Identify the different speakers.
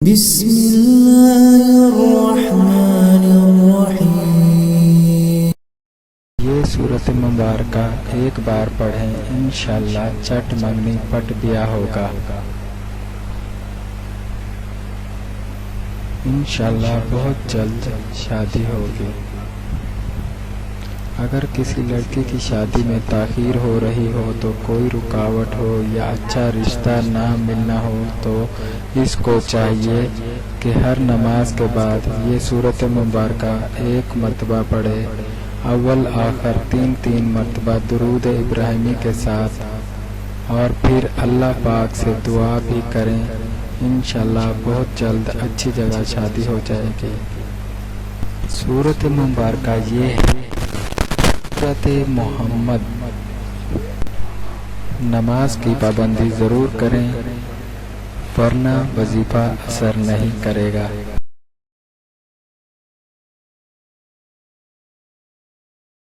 Speaker 1: بسم اللہ الرحمن الرحیم۔
Speaker 2: یہ سورت مبارکہ ایک بار پڑھیں، انشاءاللہ چٹ منگنی پٹ بیاہ ہوگا۔ انشاءاللہ بہت جلد شادی ہوگی۔ اگر کسی لڑکی کی شادی میں تاخیر ہو رہی ہو تو کوئی رکاوٹ ہو یا اچھا رشتہ نہ ملنا ہو تو اس کو چاہیے کہ ہر نماز کے بعد یہ سورت مبارکہ ایک مرتبہ پڑھے، اول آخر تین مرتبہ درود ابراہیمی کے ساتھ، اور پھر اللہ پاک سے دعا بھی کریں۔ انشاءاللہ بہت جلد اچھی جگہ شادی ہو جائے گی۔ سورت مبارکہ یہ ہے سورت محمد۔ نماز کی پابندی ضرور کریں ورنہ وظیفہ اثر نہیں کرے گا۔